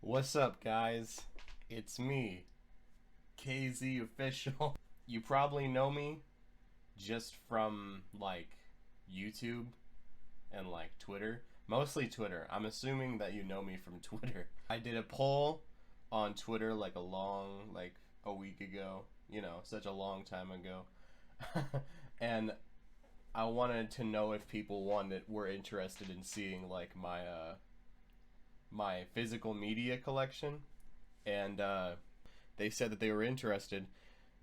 What's up, guys? It's me, KZ Official. You probably know me just from like YouTube and like Twitter. Mostly Twitter. I'm assuming that you know me from Twitter. I did a poll on Twitter like a week ago. You know, such a long time ago. And I wanted to know if people were interested in seeing like my physical media collection, and they said that they were interested,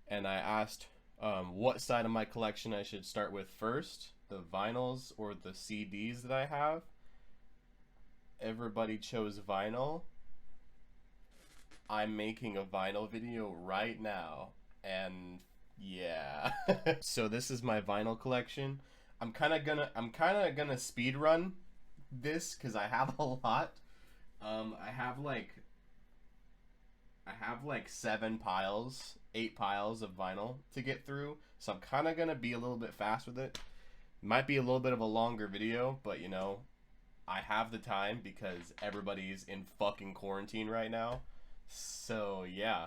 and I asked what side of my collection I should start with first, the vinyls or the CDs that I have. Everybody chose vinyl. I'm making a vinyl video right now, and yeah. So this is my vinyl collection. I'm kind of gonna speed run this because I have a lot. I have like 8 piles of vinyl to get through, so I'm kind of gonna be a little bit fast with it. Might be a little bit of a longer video, but you know, I have the time because everybody's in fucking quarantine right now. So yeah.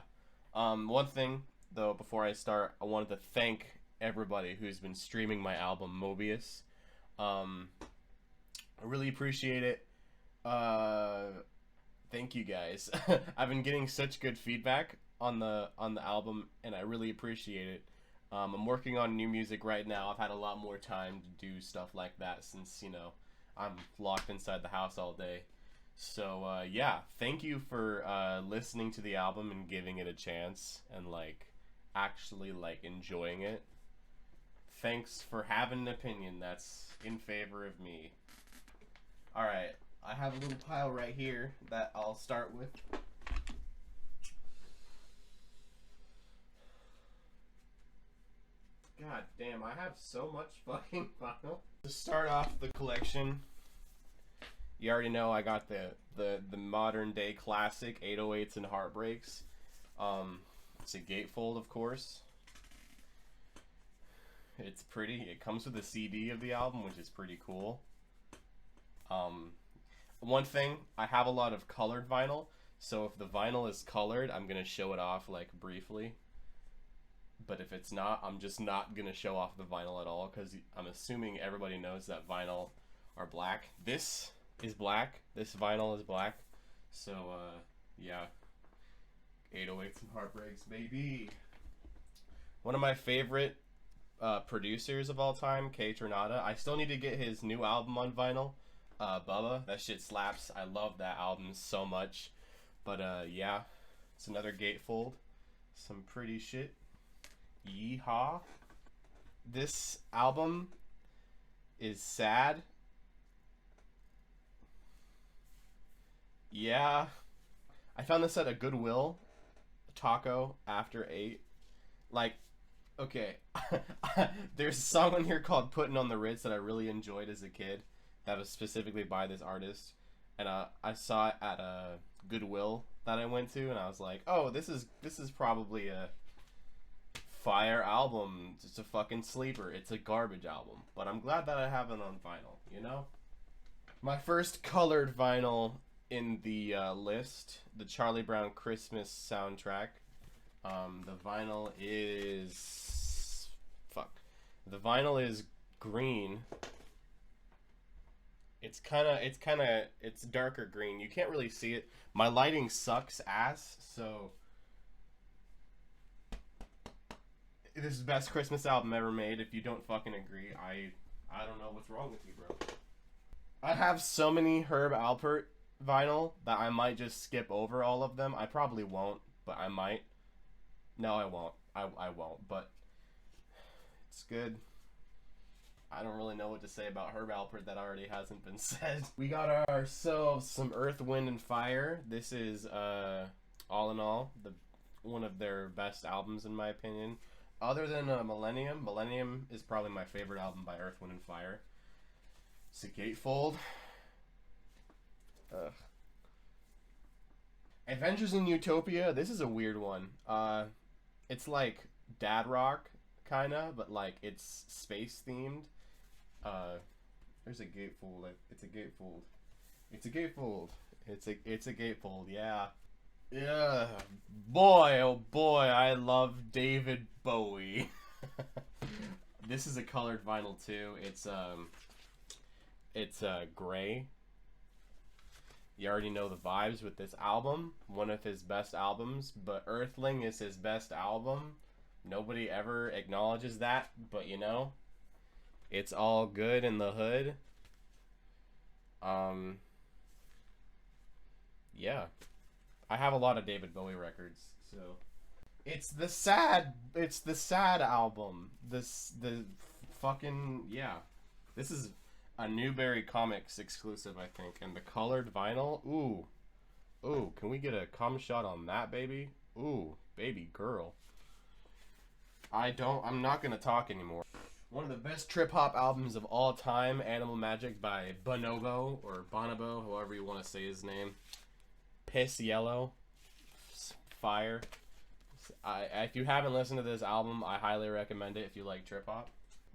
One thing though, before I start, I wanted to thank everybody who's been streaming my album Mobius. I really appreciate it. Thank you guys. I've been getting such good feedback on the album, and I really appreciate it. I'm working on new music right now. I've had a lot more time to do stuff like that since, you know, I'm locked inside the house all day. So yeah, thank you for listening to the album and giving it a chance and like actually like enjoying it. Thanks for having an opinion that's in favor of me. Alright, I have a little pile right here that I'll start with. God damn, I have so much fucking vinyl. To start off the collection, you already know I got the modern day classic 808s and Heartbreaks. It's a gatefold, of course. It's pretty. It comes with a CD of the album, which is pretty cool. One thing, I have a lot of colored vinyl, so if the vinyl is colored, I'm gonna show it off like briefly. But if it's not, I'm just not gonna show off the vinyl at all, because I'm assuming everybody knows that vinyl are black. This is black. This vinyl is black. So, yeah. 808s and Heartbreaks, baby. One of my favorite producers of all time, K Tornada. I still need to get his new album on vinyl. Bubba, that shit slaps. I love that album so much. But yeah, it's another gatefold. Some pretty shit. Yeehaw. This album is sad. Yeah. I found this at a Goodwill taco after 8. Like, okay. There's a song on here called Putting on the Ritz that I really enjoyed as a kid. That was specifically by this artist, and I saw it at a Goodwill that I went to, and I was like, oh, this is probably a fire album. It's a fucking sleeper. It's a garbage album, but I'm glad that I have it on vinyl, you know? My first colored vinyl in the list, the Charlie Brown Christmas soundtrack. The vinyl is green. It's darker green. You can't really see it. My lighting sucks ass, so this is the best Christmas album ever made. If you don't fucking agree, I don't know what's wrong with you, bro. I have so many Herb Alpert vinyl that I might just skip over all of them. I probably won't, but I might. No, I won't. I won't, but it's good. I don't really know what to say about Herb Alpert that already hasn't been said. We got ourselves some Earth, Wind, and Fire. This is, all in all, one of their best albums in my opinion. Other than Millennium. Millennium is probably my favorite album by Earth, Wind, and Fire. It's a gatefold. Adventures in Utopia. This is a weird one. It's like dad rock, kinda, but like it's space themed. There's a gatefold. It's a gatefold. It's a gatefold. It's a gatefold. Yeah. Yeah. Boy, oh boy, I love David Bowie. This is a colored vinyl too. It's gray. You already know the vibes with this album. One of his best albums, but Earthling is his best album. Nobody ever acknowledges that, but you know, it's all good in the hood. Yeah. I have a lot of David Bowie records, so it's the sad album. The fucking, yeah. This is a Newberry Comics exclusive, I think, and the colored vinyl. Ooh, can we get a cum shot on that, baby? Ooh, baby girl. I'm not gonna talk anymore. One of the best trip hop albums of all time, Animal Magic by Bonobo, or Bonobo, however you want to say his name. Piss Yellow. Fire. If you haven't listened to this album, I highly recommend it if you like trip hop.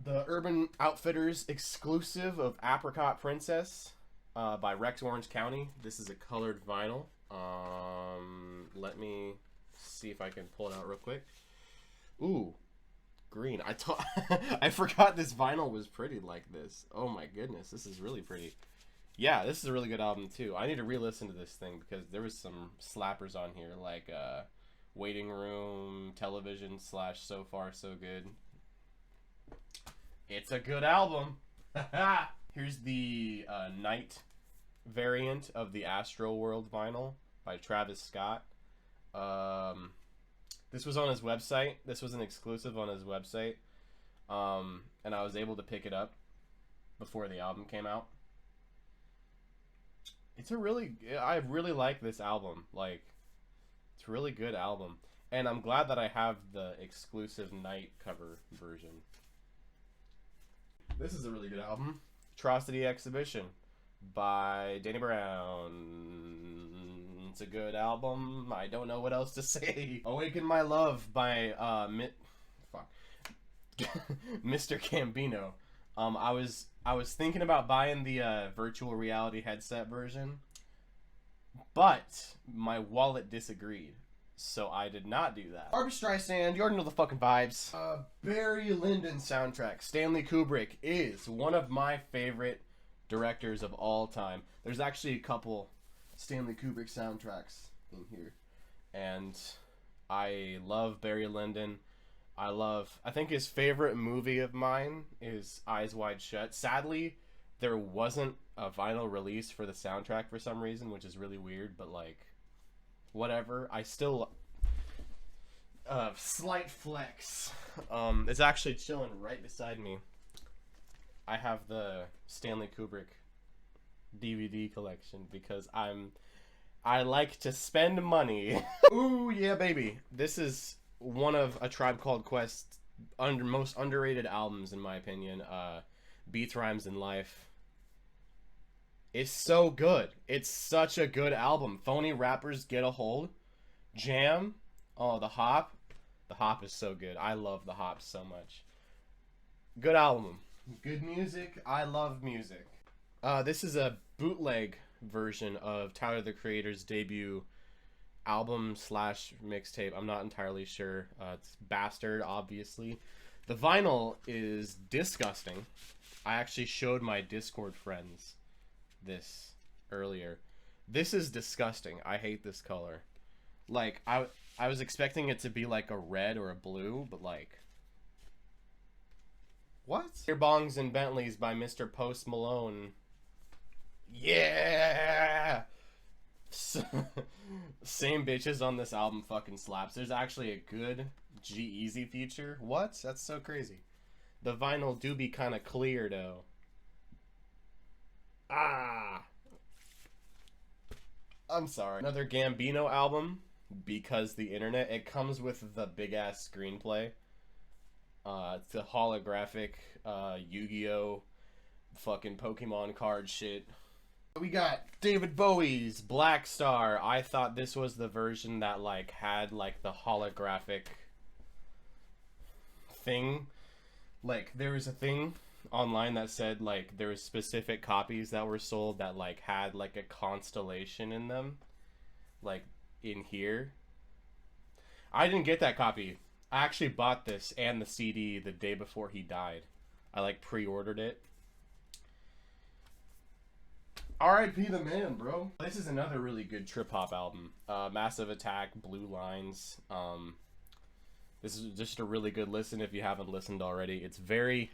The Urban Outfitters exclusive of Apricot Princess by Rex Orange County. This is a colored vinyl. Let me see if I can pull it out real quick. Ooh, green. I forgot this vinyl was pretty like this. Oh my goodness, this is really pretty. Yeah, this is a really good album too. I need to re-listen to this thing because there was some slappers on here like Waiting Room, Television / So Far So Good. It's a good album. Here's the night variant of the Astro World vinyl by Travis Scott. This was on his website. This was an exclusive on his website. And I was able to pick it up before the album came out. I really like this album. Like, it's a really good album. And I'm glad that I have the exclusive night cover version. This is a really good album. Atrocity Exhibition by Danny Brown. It's a good album. I don't know what else to say. Awaken My Love by Mr. Gambino. I was thinking about buying the virtual reality headset version, but my wallet disagreed, so I did not do that. Barbra Streisand, you already know the fucking vibes. Barry Lyndon soundtrack. Stanley Kubrick is one of my favorite directors of all time. There's actually a couple Stanley Kubrick soundtracks in here, and I love Barry Lyndon. I think his favorite movie of mine is Eyes Wide Shut. Sadly, there wasn't a vinyl release for the soundtrack for some reason, which is really weird, but like, whatever. I still slight flex. It's actually chilling right beside me. I have the Stanley Kubrick DVD collection because I like to spend money. Ooh yeah, baby. This is one of A Tribe Called Quest's most underrated albums, in my opinion. Beats, Rhymes, and Life. It's so good. It's such a good album. Phony Rappers, Get a Hold. Jam. Oh, The Hop. The Hop is so good. I love The Hop so much. Good album. Good music. I love music. This is a bootleg version of Tyler the Creator's debut album / mixtape. I'm not entirely sure. It's Bastard, obviously. The vinyl is disgusting. I actually showed my Discord friends this earlier. This is disgusting. I hate this color. Like, I was expecting it to be like a red or a blue, but like, what? Beer Bongs and Bentleys by Mr. Post Malone. Yeah! Same bitches on this album fucking slaps. There's actually a good G-Eazy feature. What? That's so crazy. The vinyl do be kind of clear though. I'm sorry. Another Gambino album, Because the Internet. It comes with the big ass screenplay. It's a holographic Yu-Gi-Oh! Fucking Pokemon card shit. We got David Bowie's Black Star. I thought this was the version that like had like the holographic thing. Like there was a thing online that said like there was specific copies that were sold that like had like a constellation in them, like in here. I didn't get that copy. I actually bought this and the CD the day before he died. I like pre-ordered it. R.I.P. the man, bro. This is another really good trip hop album. Massive Attack, Blue Lines. This is just a really good listen if you haven't listened already. It's very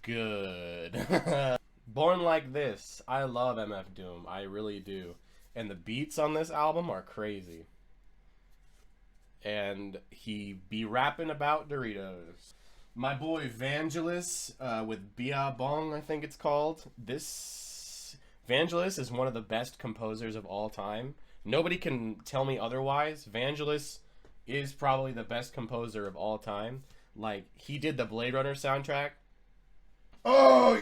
good. Born Like This. I love MF Doom. I really do. And the beats on this album are crazy. And he be rapping about Doritos. My boy Vangelis with Bia Bong, I think it's called. This Vangelis is one of the best composers of all time. Nobody can tell me otherwise. Vangelis is probably the best composer of all time. Like, he did the Blade Runner soundtrack. Oh!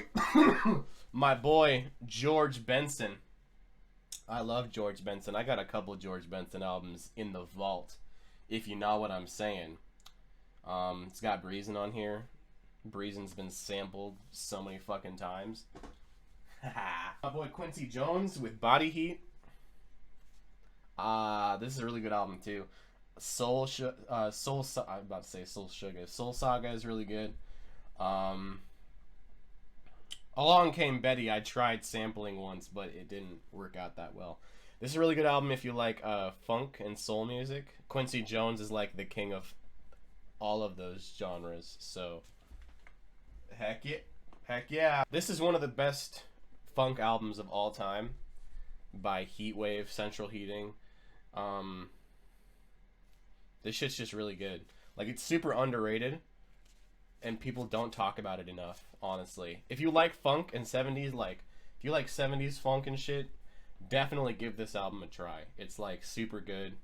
My boy George Benson. I love George Benson. I got a couple of George Benson albums in the vault, if you know what I'm saying. It's got Breezin' on here. Breezin's been sampled so many fucking times. My boy Quincy Jones with Body Heat. This is a really good album too. I'm about to say Soul Sugar. Soul Saga is really good. Along Came Betty. I tried sampling once, but it didn't work out that well. This is a really good album if you like funk and soul music. Quincy Jones is like the king of all of those genres. So, heck yeah. This is one of the best funk albums of all time by Heatwave, Central Heating. This shit's just really good. Like, it's super underrated, and people don't talk about it enough, honestly. If you like funk and 70s, like, if you like 70s funk and shit, definitely give this album a try. It's, like, super good.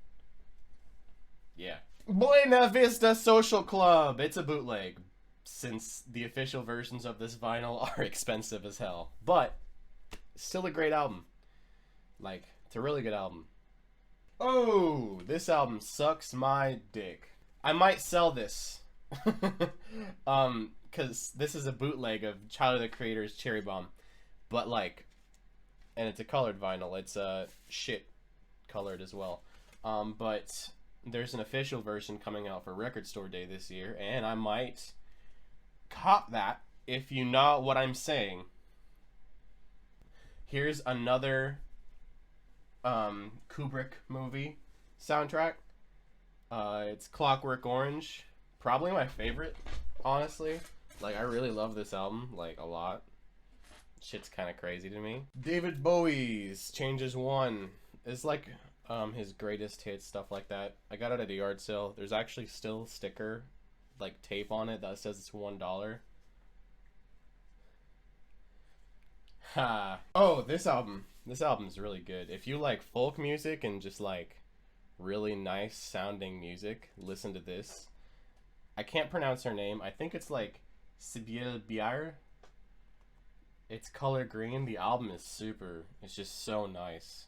Yeah. Buena Vista Social Club. It's a bootleg, since the official versions of this vinyl are expensive as hell. But, still a great album. Like, it's a really good album. Oh, this album sucks my dick. I might sell this. Because this is a bootleg of Tyler the Creator's Cherry Bomb. But, like, and it's a colored vinyl. It's shit colored as well. But there's an official version coming out for Record Store Day this year, and I might cop that if you know what I'm saying. Here's another Kubrick movie soundtrack. It's Clockwork Orange. Probably my favorite, honestly. Like, I really love this album, like, a lot. Shit's kind of crazy to me. David Bowie's Changes One. It's like his greatest hits, stuff like that. I got it at a yard sale. There's actually still sticker, like, tape on it that says it's $1. Ha. Oh, this album. This album's really good. If you like folk music and just, like, really nice sounding music, listen to this. I can't pronounce her name. I think it's, like, Sibylle Biar. It's color green. The album is super. It's just so nice.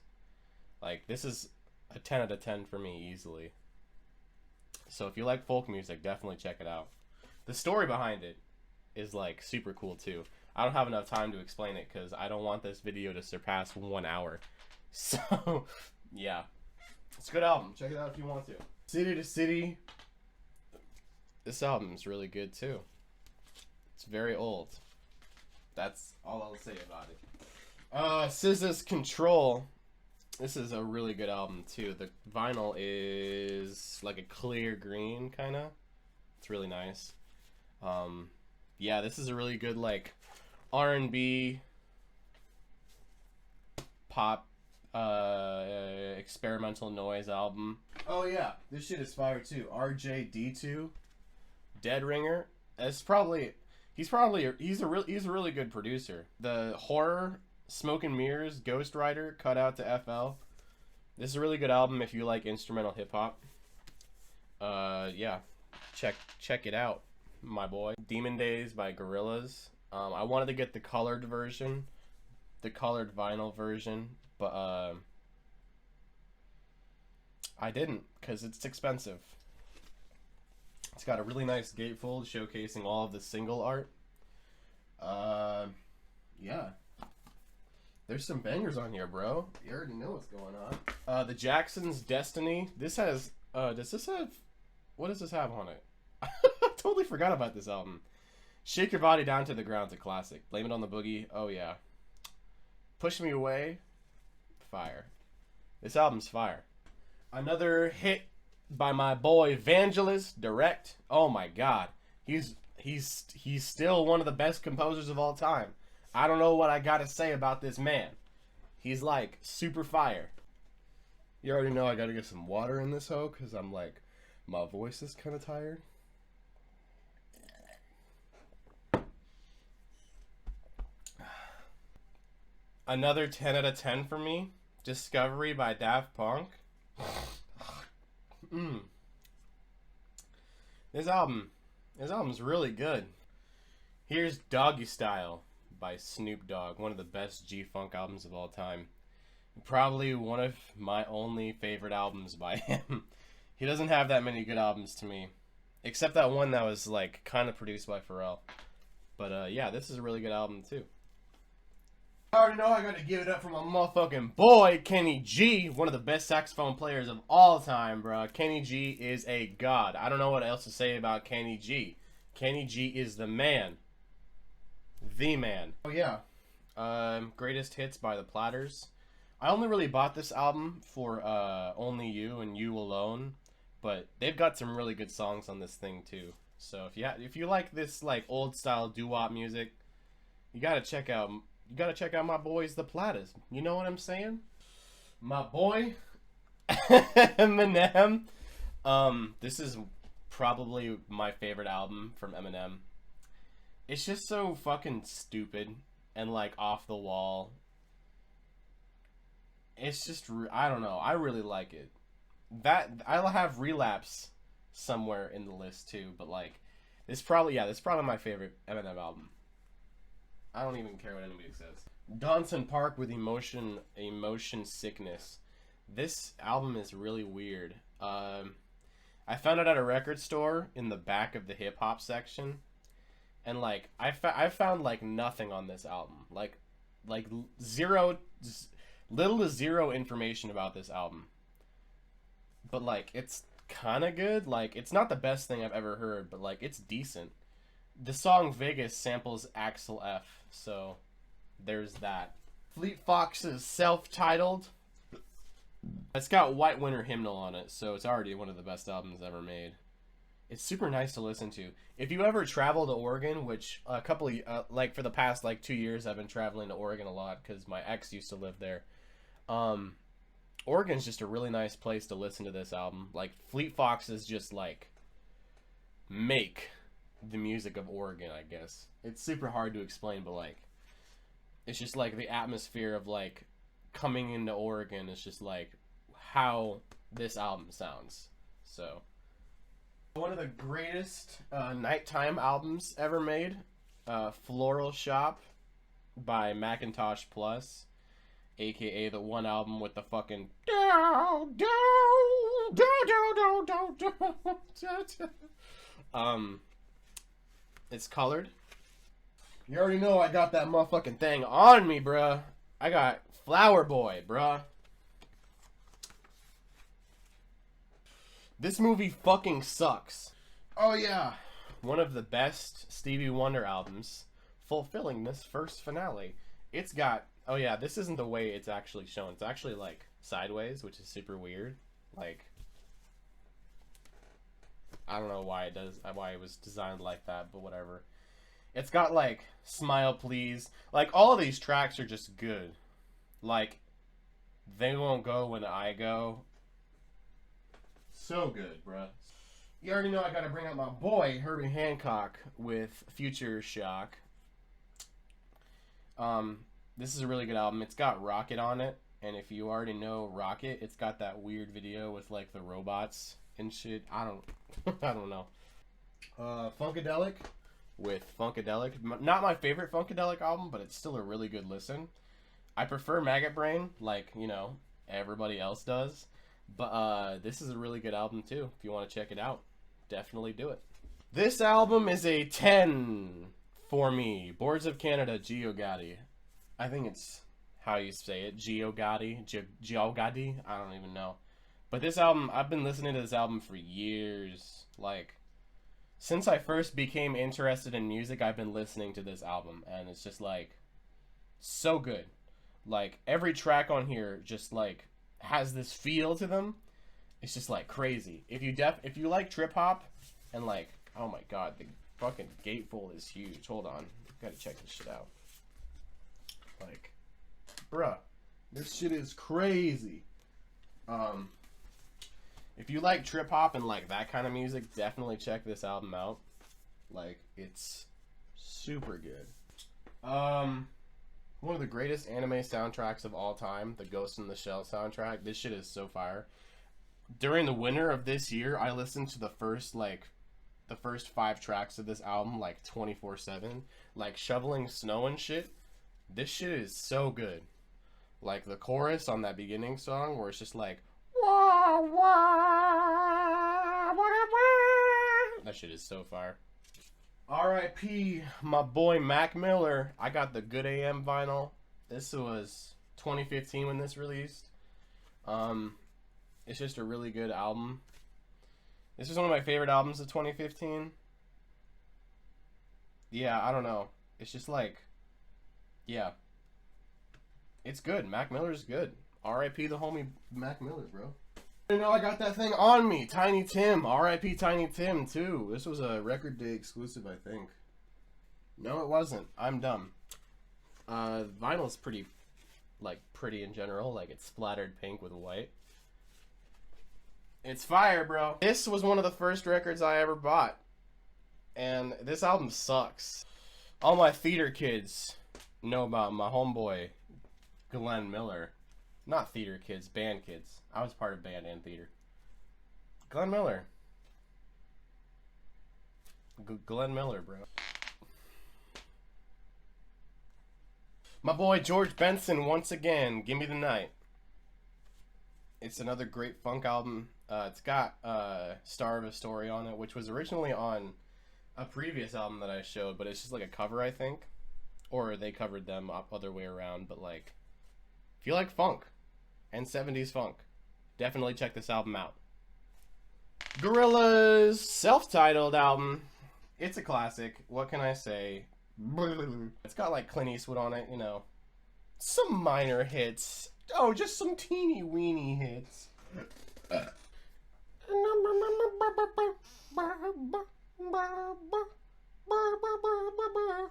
Like, this is a 10 out of 10 for me, easily. So if you like folk music, definitely check it out. The story behind it is, like, super cool, too. I don't have enough time to explain it, because I don't want this video to surpass 1 hour. So, yeah. It's a good album. Check it out if you want to. City to City. This album is really good, too. It's very old. That's all I'll say about it. SZA's Control. This is a really good album, too. The vinyl is like a clear green, kind of. It's really nice. Yeah, this is a really good, like, R&B, pop, experimental noise album. Oh, yeah. This shit is fire, too. RJD2. Dead Ringer. It's probably... He's a really good producer. The horror, Smoke and Mirrors, Ghost Rider, Cut Out to FL. This is a really good album if you like instrumental hip hop. Yeah, check it out, my boy. Demon Days by Gorillaz. I wanted to get the colored version, the colored vinyl version, but I didn't because it's expensive. It's got a really nice gatefold showcasing all of the single art. Yeah. There's some bangers on here, bro. You already know what's going on. The Jacksons' Destiny. This has, does this have, what does this have on it? I totally forgot about this album. Shake Your Body Down to the Ground's a classic. Blame It on the Boogie. Oh, yeah. Push Me Away. Fire. This album's fire. Another hit by my boy Vangelis, Direct. Oh my god. He's still one of the best composers of all time. I don't know what I gotta say about this man. He's like super fire. You already know I gotta get some water in this hoe because I'm like, my voice is kind of tired. Another 10 out of 10 for me. Discovery by Daft Punk. This album's really good. Here's Doggy Style by Snoop Dogg, one of the best G-Funk albums of all time. Probably one of my only favorite albums by him. He doesn't have that many good albums to me, except that one that was like kind of produced by Pharrell. But yeah, this is a really good album too. I already know I gotta give it up for my motherfucking boy, Kenny G. One of the best saxophone players of all time, bro. Kenny G is a god. I don't know what else to say about Kenny G. Kenny G is the man. The man. Oh, yeah. Greatest Hits by the Platters. I only really bought this album for Only You and You Alone. But they've got some really good songs on this thing, too. So if you like this, like, old-style doo-wop music, you gotta check out... You gotta check out my boys, the Platters. You know what I'm saying? My boy, Eminem. This is probably my favorite album from Eminem. It's just so fucking stupid and like off the wall. It's just, I don't know. I really like it. I'll have Relapse somewhere in the list too, but like, this probably my favorite Eminem album. I don't even care what anybody says. Donson Park with Emotion Sickness. This album is really weird. I found it at a record store in the back of the hip hop section, and like I found like nothing on this album. Like little to zero information about this album. But like it's kind of good. Like it's not the best thing I've ever heard, but like it's decent. The song Vegas samples Axel F, so there's that. Fleet Fox's Self-Titled. It's got White Winter Hymnal on it, so it's already one of the best albums ever made. It's super nice to listen to. If you ever travel to Oregon, which a couple of, like for the past like 2 years I've been traveling to Oregon a lot because my ex used to live there. Oregon's just a really nice place to listen to this album. Like Fleet Foxes just like make the music of Oregon, I guess. It's super hard to explain, but like it's just like the atmosphere of like coming into Oregon is just like how this album sounds. So one of the greatest nighttime albums ever made, Floral Shop by Macintosh Plus, aka the one album with the fucking it's colored. You already know I got that motherfucking thing on me, bruh. I got Flower Boy, bruh. This movie fucking sucks. Oh yeah. One of the best Stevie Wonder albums, fulfilling this first finale. It's got, oh yeah, this isn't the way it's actually shown. It's actually like sideways, which is super weird. Like, I don't know why it was designed like that, but whatever. It's got like Smile Please. Like all of these tracks are just good. Like They Won't Go When I Go. So good, bruh. You already know I gotta bring out my boy Herbie Hancock with Future Shock. This is a really good album. It's got Rocket on it, and if you already know Rocket, it's got that weird video with like the robots and shit. I don't know. Funkadelic with Funkadelic. Not my favorite Funkadelic album, but it's still a really good listen. I prefer Maggot Brain, like, you know, everybody else does. But this is a really good album too. If you want to check it out, definitely do it. This album is a 10 For me, Boards of Canada, Gio Gotti. I think it's how you say it, Gio Gotti, Gio Gotti. I don't even know. But this album, I've been listening to this album for years. Like, since I first became interested in music, I've been listening to this album, and it's just like so good. Like every track on here just like has this feel to them. It's just like crazy. If you like trip hop and like, oh my god, the fucking gatefold is huge. Hold on, gotta check this shit out. Like, bruh, this shit is crazy. If you like trip hop and like that kind of music, definitely check this album out. Like, it's super good. One of the greatest anime soundtracks of all time, the Ghost in the Shell soundtrack. This shit is so fire. During the winter of this year, I listened to the first 5 tracks of this album like 24/7, like shoveling snow and shit. This shit is so good. Like the chorus on that beginning song where it's just like wah, wah, wah, wah. That shit is so fire. R.I.P. my boy Mac Miller. I got the Good AM vinyl. This was 2015 when this released. It's just a really good album. This is one of my favorite albums of 2015. Yeah, I don't know. It's just like, yeah. It's good. Mac Miller's good. R.I.P. the homie Mac Miller, bro. You know, I got that thing on me. Tiny Tim. R.I.P. Tiny Tim, too. This was a record day exclusive, I think. No, it wasn't. I'm dumb. Vinyl's pretty in general. Like, it's splattered pink with white. It's fire, bro. This was one of the first records I ever bought. And this album sucks. All my theater kids know about my homeboy, Glenn Miller. Not theater kids, band kids. I was part of band and theater. Glenn Miller. Glenn Miller, bro. My boy George Benson once again. Give Me the Night. It's another great funk album. It's got Star of a Story on it, which was originally on a previous album that I showed, but it's just like a cover, I think. Or they covered them other way around, but like, if you like funk and 70s funk, definitely check this album out. Gorillaz' self-titled album. It's a classic. What can I say? It's got like Clint Eastwood on it, you know. Some minor hits. Oh, just some teeny weeny hits.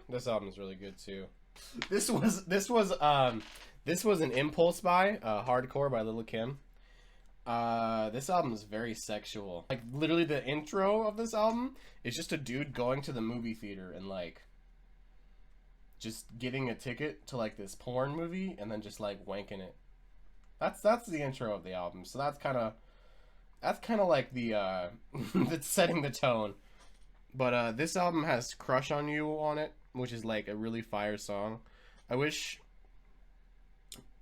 This album is really good too. This was an impulse buy, Hardcore by Lil' Kim. This album is very sexual. Like, literally the intro of this album is just a dude going to the movie theater and like just getting a ticket to like this porn movie and then just like wanking it. That's the intro of the album. So that's kind of like the that's setting the tone. But this album has Crush on You on it, which is like a really fire song. I wish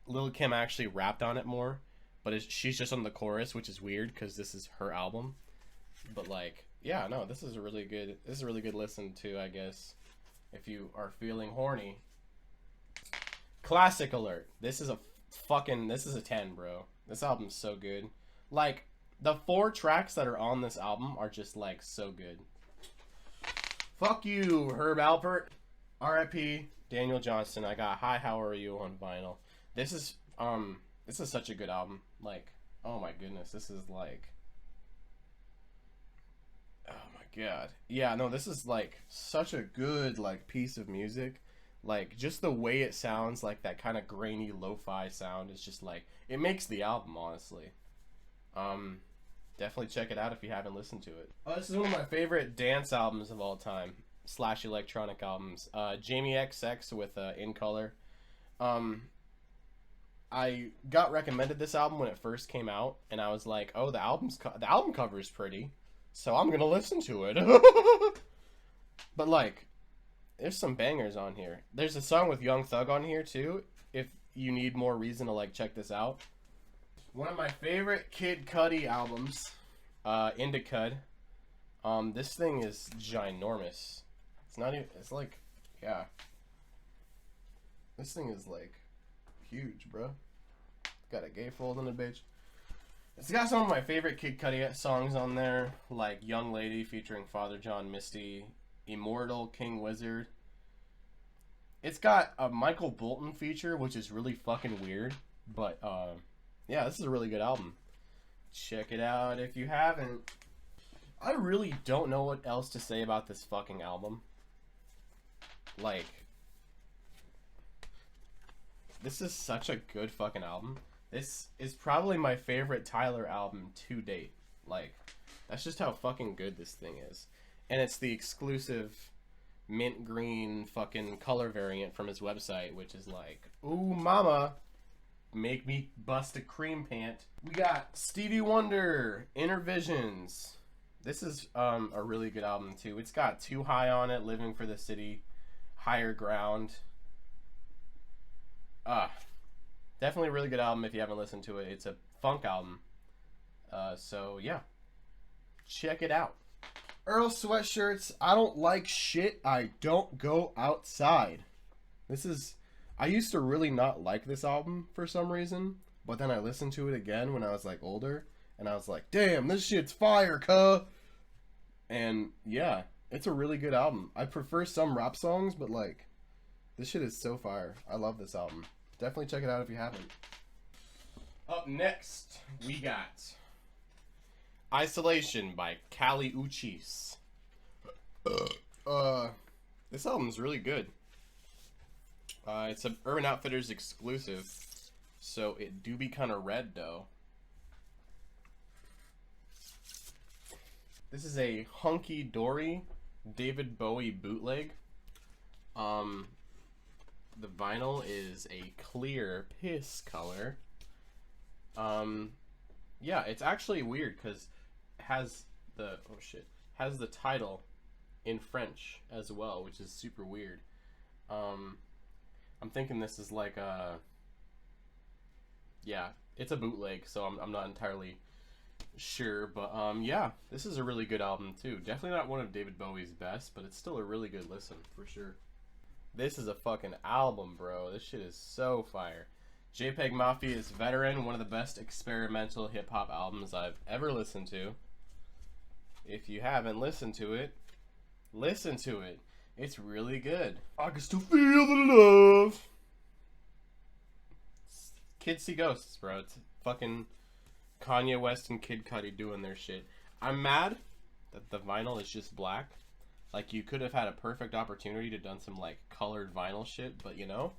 Lil' Kim actually rapped on it more, but she's just on the chorus, which is weird because this is her album. But like, yeah, no, this is a really good listen to, I guess, if you are feeling horny. Classic alert. This is a 10, bro. This album's so good. Like, the 4 tracks that are on this album are just like so good. Fuck you, Herb Alpert. R.I.P. Daniel Johnston. I got Hi, How Are You on vinyl. This is such a good album. Like, oh my goodness, this is like, oh my god. Yeah, no, this is like such a good like piece of music. Like, just the way it sounds, like that kind of grainy lo-fi sound is just like, it makes the album, honestly. Definitely check it out if you haven't listened to it. Oh, this is one of my favorite dance albums of all time / electronic albums. Jamie XX with In Color. I got recommended this album when it first came out, and I was like, oh, the album cover is pretty, so I'm gonna listen to it. But like, there's some bangers on here. There's a song with Young Thug on here too, if you need more reason to like check this out. One of my favorite Kid Cudi albums, Indicud. This thing is ginormous. It's not even, it's like yeah. This thing is like huge, bro. Got a gatefold in the bitch. It's got some of my favorite Kid Cudi songs on there, like Young Lady featuring Father John Misty, Immortal, King Wizard. It's got a Michael Bolton feature, which is really fucking weird. But, yeah, this is a really good album. Check it out if you haven't. I really don't know what else to say about this fucking album. Like, this is such a good fucking album. This is probably my favorite Tyler album to date. Like, that's just how fucking good this thing is. And it's the exclusive mint green fucking color variant from his website, which is like, ooh mama, make me bust a cream pant. We got Stevie Wonder, Inner Visions. This is a really good album too. It's got Too High on it, Living for the City, Higher Ground. Definitely a really good album if you haven't listened to it. It's a funk album. So yeah, check it out. Earl Sweatshirts, I don't like shit, I don't go outside. This is, I used to really not like this album for some reason, but then I listened to it again when I was like older, and I was like, damn, this shit's fire, cuh. And yeah, it's a really good album. I prefer some rap songs, but like, this shit is so fire. I love this album. Definitely check it out if you haven't. Up next, we got Isolation by Kali Uchis. This album's really good. It's a Urban Outfitters exclusive, so it do be kind of red though. This is a hunky dory David Bowie bootleg. The vinyl is a clear piss color. Yeah, it's actually weird because has the has the title in French as well, which is super weird. I'm thinking this is like a, yeah, it's a bootleg, so I'm not entirely sure, but yeah, this is a really good album too. Definitely not one of David Bowie's best, but it's still a really good listen for sure. This is a fucking album, bro. This shit is so fire. JPEG Mafia's Veteran, one of the best experimental hip-hop albums I've ever listened to. If you haven't listened to it, listen to it. It's really good. I can still feel the love. Kids See Ghosts, bro. It's fucking Kanye West and Kid Cudi doing their shit. I'm mad that the vinyl is just black. Like, you could have had a perfect opportunity to done some, like, colored vinyl shit, but, you know,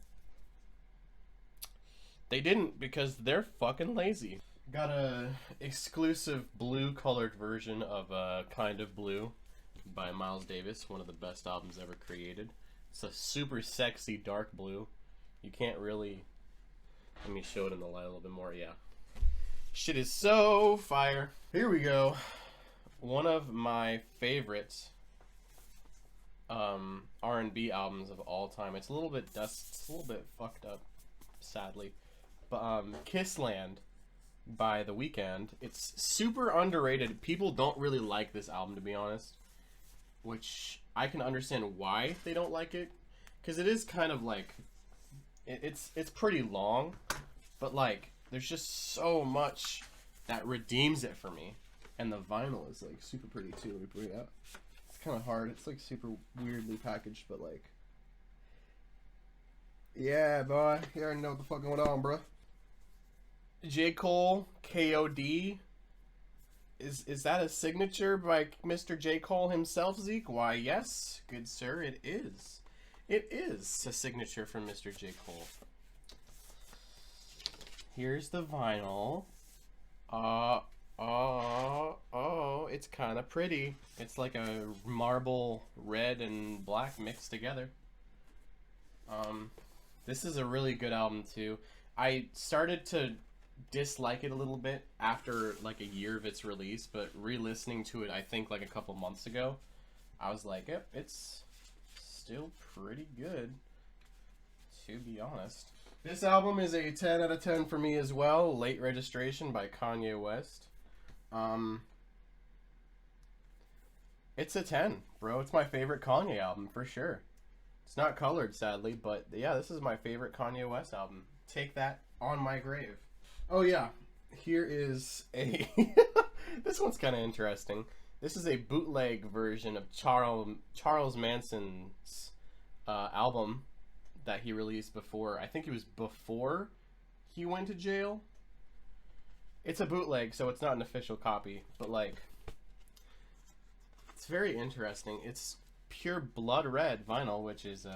they didn't because they're fucking lazy. Got a exclusive blue colored version of Kind of Blue by Miles Davis, one of the best albums ever created. It's a super sexy dark blue. You can't really, let me show it in the light a little bit more. Yeah, shit is so fire. Here we go. One of my favorite R&B albums of all time. It's a little bit it's a little bit fucked up, sadly, but Kissland by The Weeknd. It's super underrated. People don't really like this album, to be honest, which I can understand why they don't like it, because it is kind of like, it's pretty long, but like there's just so much that redeems it for me. And the vinyl is like super pretty too. Let me bring it out. It's kind of hard. It's like super weirdly packaged, but like, yeah, boy, you already know what the fuck going on, bro. J. Cole, KOD. Is that a signature by Mr. J. Cole himself, Zeke? Why, yes, good sir, it is. It is a signature from Mr. J. Cole. Here's the vinyl. Oh, it's kind of pretty. It's like a marble red and black mixed together. This is a really good album too. I started to dislike it a little bit after like a year of its release, but re-listening to it, I think like a couple months ago, I was like, yep, it's still pretty good, to be honest. This album is a 10 out of 10 for me as well. Late Registration by Kanye West. It's a 10, bro. It's my favorite Kanye album for sure. It's not colored, sadly, but yeah, this is my favorite Kanye West album. Take that on my grave. Oh yeah, here is a... This one's kind of interesting. This is a bootleg version of Charles Manson's album that he released before. I think it was before he went to jail. It's a bootleg, so it's not an official copy, but like, it's very interesting. It's pure blood red vinyl, which is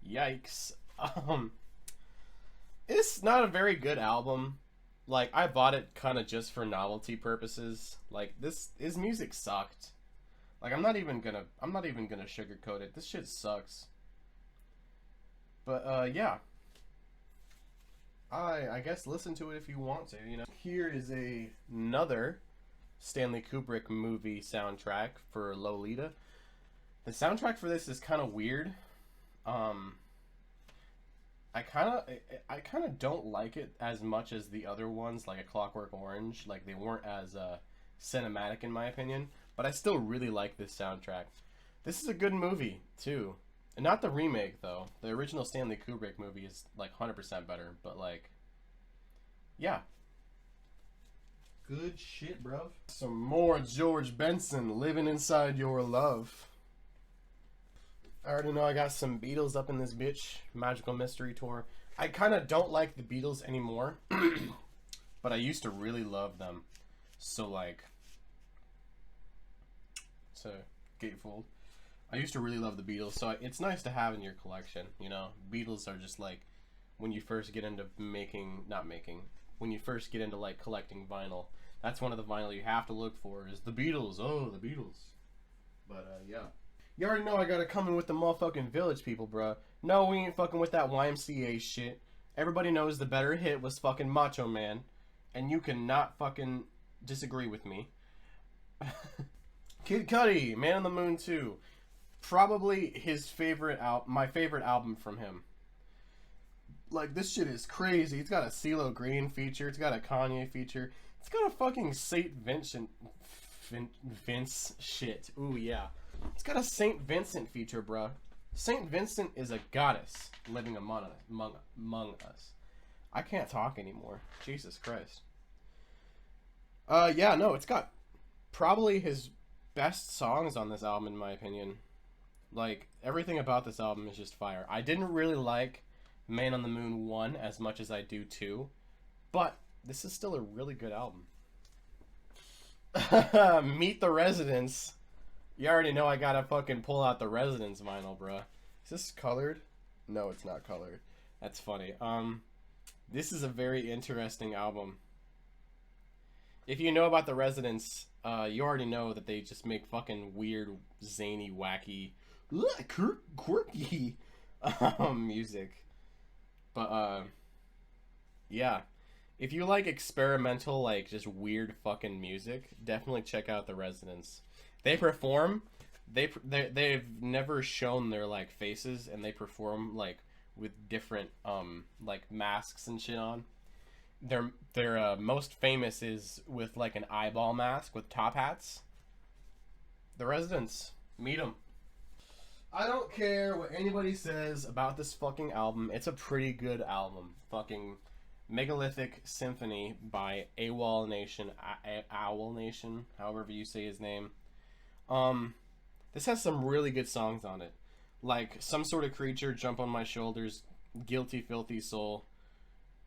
yikes. It's not a very good album. Like, I bought it kind of just for novelty purposes. Like, his music sucked. Like, I'm not even gonna sugarcoat it. This shit sucks. But yeah, I guess listen to it if you want to. You know, here is another Stanley Kubrick movie soundtrack for Lolita. The soundtrack for this is kind of weird. I kind of don't like it as much as the other ones, like A Clockwork Orange. Like, they weren't as cinematic in my opinion, but I still really like this soundtrack. This is a good movie too, and not the remake though. The original Stanley Kubrick movie is like 100% better, but like, yeah, good shit, bruv. Some more George Benson, Living Inside Your Love. I already know I got some Beatles up in this bitch. Magical Mystery Tour. I kind of don't like the Beatles anymore, but I used to really love them. So like, it's a gatefold. I used to really love the Beatles, so it's nice to have in your collection. You know, Beatles are just like when you first get into when you first get into like collecting vinyl. That's one of the vinyl you have to look for is the Beatles. Oh, the Beatles. But yeah. You already know I gotta come in with the motherfucking Village People, bruh. No, we ain't fucking with that YMCA shit. Everybody knows the better hit was fucking Macho Man. And you cannot fucking disagree with me. Kid Cudi, Man on the Moon 2. Probably my favorite album from him. Like, this shit is crazy. It's got a CeeLo Green feature. It's got a Kanye feature. It's got a fucking St. Vince shit. Ooh, yeah. It's got a St. Vincent feature, bruh. St. Vincent is a goddess living among us. I can't talk anymore. Jesus Christ. Yeah, no, it's got probably his best songs on this album, in my opinion. Like, everything about this album is just fire. I didn't really like Man on the Moon 1 as much as I do 2, but this is still a really good album. Meet the Residents. You already know I gotta fucking pull out the Residents vinyl, bruh. Is this colored? No, it's not colored. That's funny. This is a very interesting album. If you know about the Residents, you already know that they just make fucking weird, zany, wacky, quirky music. But yeah. If you like experimental, like just weird fucking music, definitely check out the Residents. They perform. They've never shown their like faces, and they perform like with different like masks and shit on. Their most famous is with like an eyeball mask with top hats. The Residents, meet them. I don't care what anybody says about this fucking album. It's a pretty good album. Fucking Megalithic Symphony by Owl Nation, however you say his name. This has some really good songs on it. Like Some Sort of Creature, Jump on My Shoulders, Guilty Filthy Soul.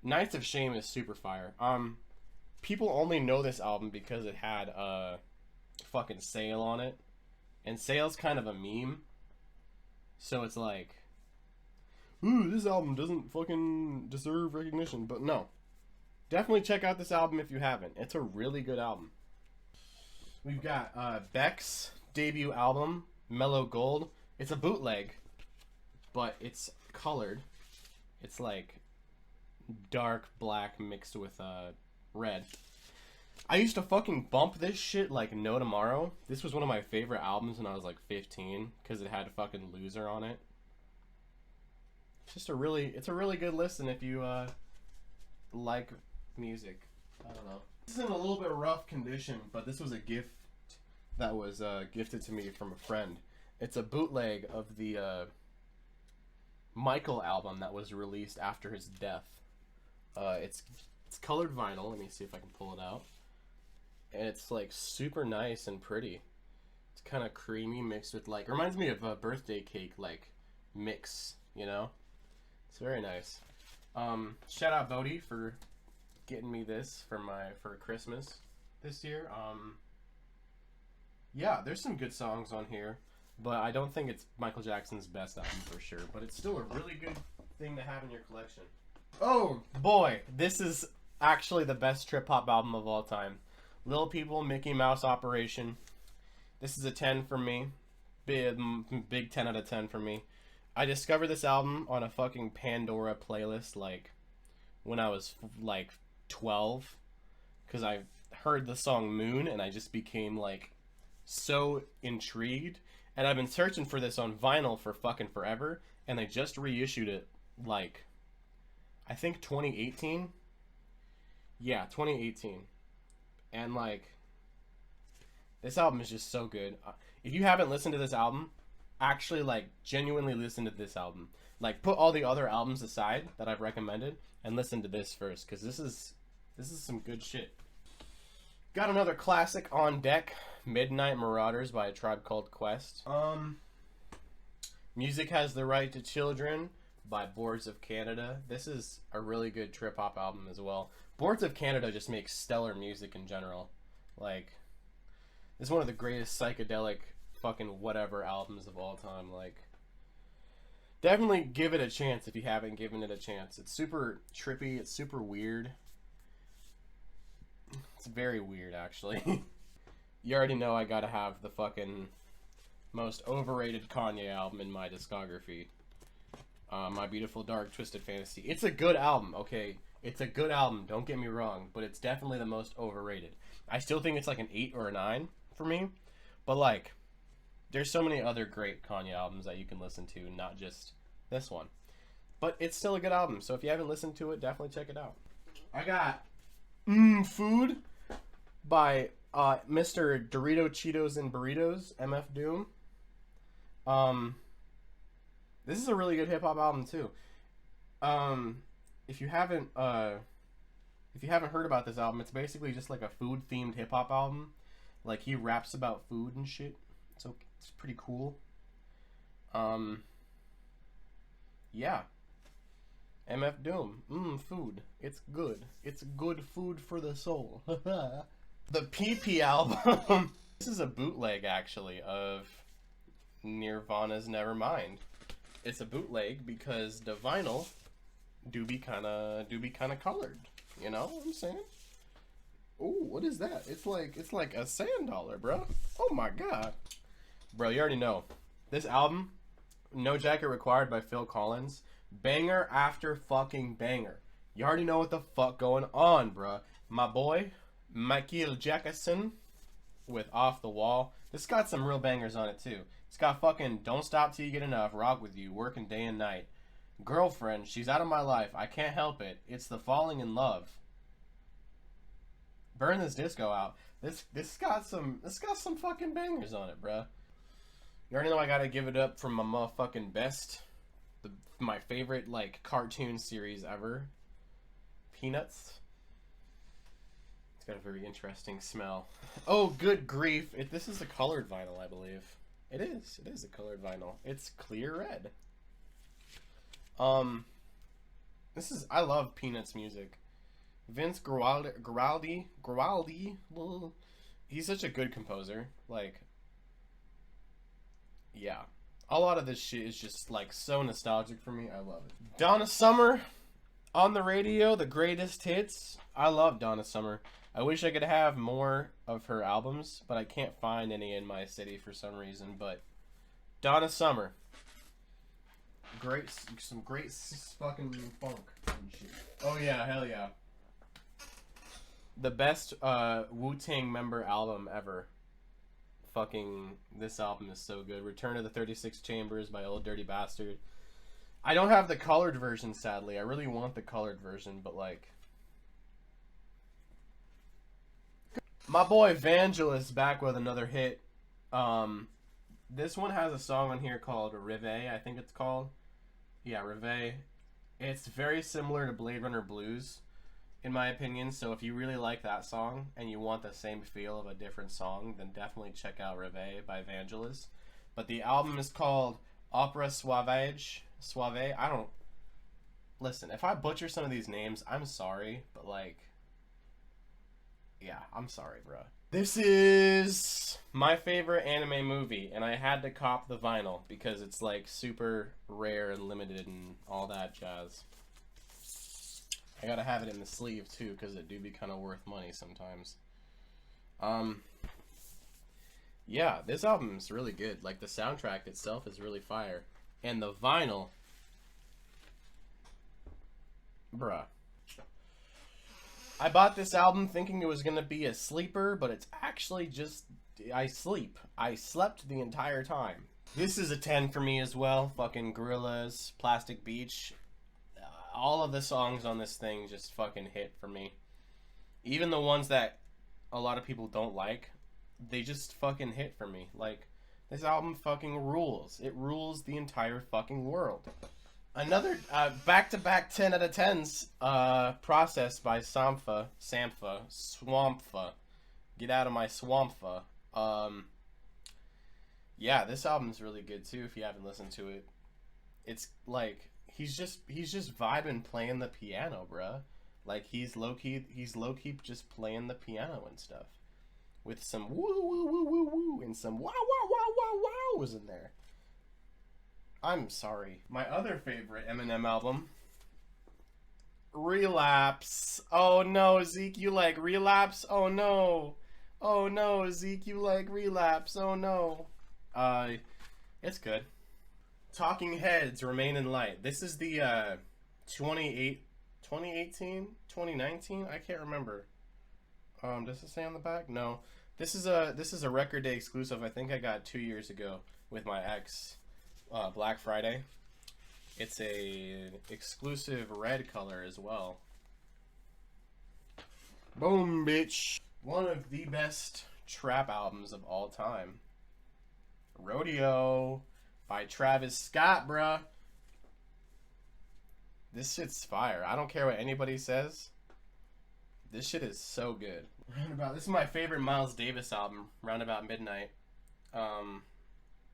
Nights of Shame is super fire. People only know this album because it had a fucking Sale on it. And Sale's kind of a meme. So it's like, ooh, this album doesn't fucking deserve recognition. But no. Definitely check out this album if you haven't. It's a really good album. We've got Beck's debut album, Mellow Gold. It's a bootleg, but it's colored. It's like dark black mixed with red. I used to fucking bump this shit like no tomorrow. This was one of my favorite albums when I was like 15 because it had fucking Loser on it. It's a really good listen if you like music. I don't know. This is in a little bit rough condition, but this was a gift that was gifted to me from a friend. It's a bootleg of the Michael album that was released after his death. It's colored vinyl. Let me see if I can pull it out. And it's like super nice and pretty. It's kind of creamy mixed with like, reminds me of a birthday cake like mix, you know? It's very nice. Shout out Bodie for getting me this for Christmas this year. Yeah, there's some good songs on here, but I don't think it's Michael Jackson's best album for sure, but it's still a really good thing to have in your collection. Oh boy, this is actually the best trip hop album of all time. Little People, Mickey Mouse Operation. This is a 10 for me. Big 10 out of 10 for me. I discovered this album on a fucking Pandora playlist like when I was like 12, because I heard the song Moon and I just became like so intrigued, and I've been searching for this on vinyl for fucking forever, and they just reissued it like I think 2018. Yeah, 2018. And like this album is just so good. If you haven't listened to this album, actually like genuinely listen to this album. Like put all the other albums aside that I've recommended and listen to this first, because this is some good shit. Got another classic on deck, Midnight Marauders by A Tribe Called Quest. Music Has the Right to Children by Boards of Canada. This is a really good trip hop album as well. Boards of Canada just makes stellar music in general. Like, it's one of the greatest psychedelic fucking whatever albums of all time. Like, definitely give it a chance if you haven't given it a chance. It's super trippy, it's super weird. It's very weird, actually. You already know I gotta have the fucking most overrated Kanye album in my discography. My Beautiful Dark Twisted Fantasy. It's a good album, okay? It's a good album, don't get me wrong, but it's definitely the most overrated. I still think it's like an 8 or a 9 for me, but like, there's so many other great Kanye albums that you can listen to, not just this one. But it's still a good album, so if you haven't listened to it, definitely check it out. I got Food by Mr. Dorito, Cheetos, and Burritos, MF Doom. This is a really good hip hop album too. If you haven't heard about this album, it's basically just like a food themed hip hop album. Like he raps about food and shit. So it's pretty cool. Yeah. MF Doom. Food. It's good. It's good food for the soul. The PP album. This is a bootleg actually of Nirvana's Nevermind. It's a bootleg because the vinyl do be kind of colored. You know what I'm saying? Oh, what is that? It's like a sand dollar, bro. Oh my god. Bro, you already know. This album, No Jacket Required by Phil Collins, banger after fucking banger. You already know what the fuck going on, bro. My boy, Michael Jackson with Off the Wall. This got some real bangers on it too. It's got fucking Don't Stop Till You Get Enough, Rock With You, Working Day and Night. Girlfriend, She's Out of My Life, I Can't Help It, It's the Falling in Love. Burn This Disco Out. This got some fucking bangers on it, bruh. You already know I gotta give it up for my motherfucking best. My favorite, like, cartoon series ever. Peanuts. It's got a very interesting smell. Oh, good grief. This is a colored vinyl, I believe. It is a colored vinyl. It's clear red. I love Peanuts music. Vince Guaraldi, he's such a good composer. Like, yeah. A lot of this shit is just, like, so nostalgic for me. I love it. Donna Summer on the radio, the greatest hits. I love Donna Summer. I wish I could have more of her albums, but I can't find any in my city for some reason. But Donna Summer. Some great fucking funk and shit. Oh yeah, hell yeah. The best Wu-Tang member album ever. Fucking, this album is so good. Return of the 36 Chambers by Old Dirty Bastard. I don't have the colored version, sadly. I really want the colored version, but like... My boy Vangelis back with another hit. This one has a song on here called Rivet, I think it's called. Yeah, Rivet. It's very similar to Blade Runner Blues, in my opinion. So if you really like that song and you want the same feel of a different song, then definitely check out Rivet by Vangelis. But the album is called Opera Suave. I don't... Listen, if I butcher some of these names, I'm sorry. But, like... Yeah, I'm sorry, bro. This is my favorite anime movie, and I had to cop the vinyl because it's like super rare and limited and all that jazz. I gotta have it in the sleeve too because it do be kind of worth money sometimes. Yeah, this album is really good. Like the soundtrack itself is really fire, and the vinyl, bruh. I bought this album thinking it was going to be a sleeper, but it's actually just... I slept the entire time. This is a 10 for me as well. Fucking Gorillaz, Plastic Beach. All of the songs on this thing just fucking hit for me. Even the ones that a lot of people don't like, they just fucking hit for me. Like, this album fucking rules. It rules the entire fucking world. Another back-to-back 10 out of 10s processed by Swampfa. Get out of my Swampfa. Yeah, this album's really good too if you haven't listened to it. It's like he's just vibing playing the piano, bruh. Like he's low-key just playing the piano and stuff. With some woo woo woo woo woo and some wow wow wow wow wow was in there. I'm sorry. My other favorite Eminem album, Relapse. Oh no, Zeke, you like Relapse? Oh no. Oh no, Zeke, you like Relapse? Oh no. It's good. Talking Heads, Remain in Light. This is the 2018, 2019. I can't remember. Does it say on the back? No. This is a Record Day exclusive. I think I got 2 years ago with my ex. Black Friday. It's a exclusive red color as well. Boom, bitch. One of the best trap albums of all time. Rodeo by Travis Scott, bruh. This shit's fire. I don't care what anybody says. This shit is so good. This is my favorite Miles Davis album, Roundabout Midnight.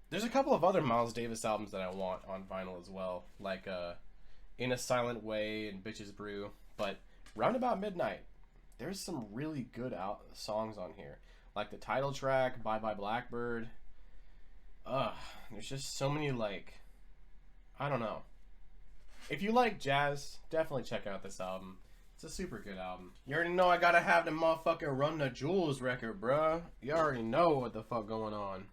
There's a couple of other Miles Davis albums that I want on vinyl as well, like In a Silent Way and Bitches Brew. But Roundabout Midnight, there's some really good songs on here, like the title track, Bye Bye Blackbird. There's just so many, like, I don't know. If you like jazz, definitely check out this album. It's a super good album. You already know I gotta have the motherfucking Run the Jewels record, bruh. You already know what the fuck going on.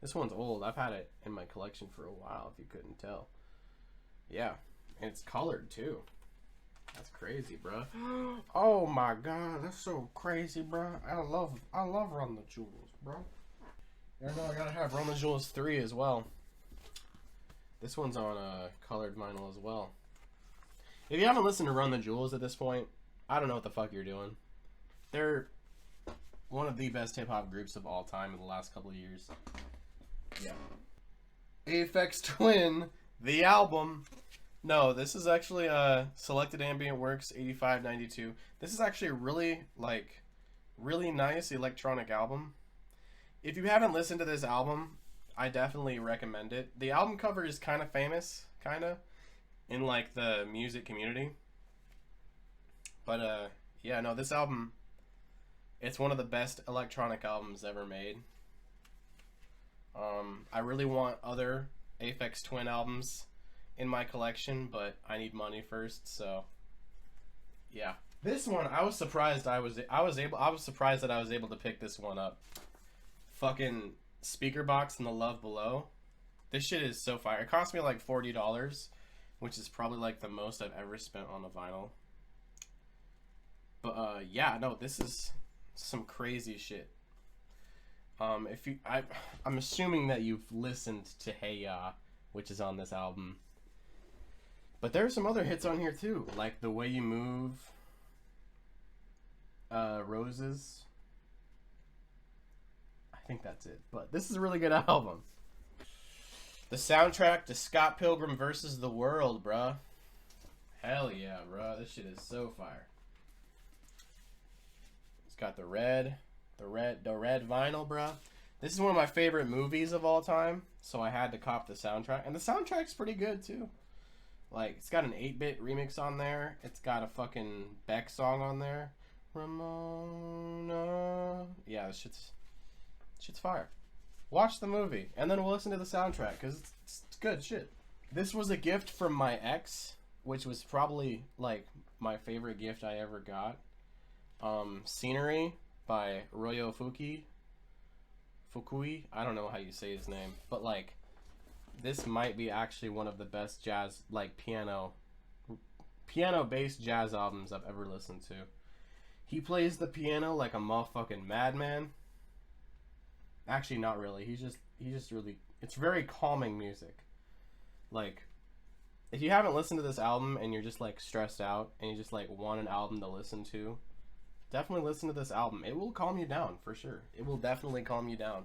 This one's old. I've had it in my collection for a while, if you couldn't tell. Yeah, and it's colored too. That's crazy, bro. Oh my god, that's so crazy, bro. I love Run the Jewels, bro. You know I gotta have Run the Jewels 3 as well. This one's on colored vinyl as well. If you haven't listened to Run the Jewels at this point, I don't know what the fuck you're doing. They're one of the best hip hop groups of all time in the last couple of years. Yeah. Aphex Twin, the album. No, this is actually Selected Ambient Works 8592. This is actually a really nice electronic album. If you haven't listened to this album, I definitely recommend it. The album cover is kind of famous, in like the music community. But yeah, no, this album, it's one of the best electronic albums ever made. I really want other Aphex Twin albums in my collection, but I need money first, so yeah. This one, I was surprised that I was able to pick this one up. Fucking Speaker Box and The Love Below. This shit is so fire. It cost me like $40, which is probably like the most I've ever spent on a vinyl. But yeah, no, this is some crazy shit. I'm assuming that you've listened to Hey Ya, which is on this album. But there are some other hits on here too, like The Way You Move, Roses. I think that's it. But this is a really good album. The soundtrack to Scott Pilgrim vs. the World, bruh. Hell yeah, bruh. This shit is so fire. It's got the red vinyl, bruh. This is one of my favorite movies of all time, so I had to cop the soundtrack. And the soundtrack's pretty good, too. Like, it's got an 8-bit remix on there. It's got a fucking Beck song on there. Ramona. Yeah, this shit's fire. Watch the movie, and then we'll listen to the soundtrack, because it's good shit. This was a gift from my ex, which was probably, like, my favorite gift I ever got. Scenery by Ryo Fukui. I don't know how you say his name, but, like, this might be actually one of the best jazz, like, piano-based jazz albums I've ever listened to. He plays the piano like a motherfucking madman. Actually, not really. He's just really... It's very calming music. Like, if you haven't listened to this album and you're just, like, stressed out and you just, like, want an album to listen to, definitely listen to this album. It will calm you down, for sure. It will definitely calm you down.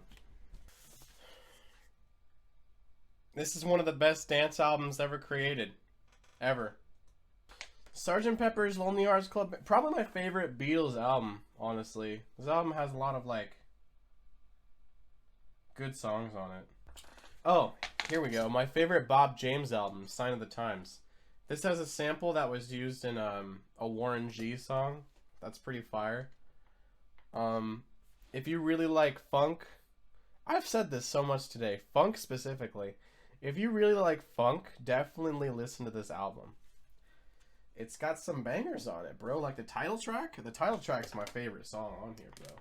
This is one of the best dance albums ever created. Ever. Sgt. Pepper's Lonely Hearts Club... Probably my favorite Beatles album, honestly. This album has a lot of, like, good songs on it. Oh, here we go. My favorite Bob James album, Sign of the Times. This has a sample that was used in a Warren G song. That's pretty fire. If you really like funk... I've said this so much today. Funk specifically. If you really like funk, definitely listen to this album. It's got some bangers on it, bro. Like the title track. The title track's my favorite song on here, bro.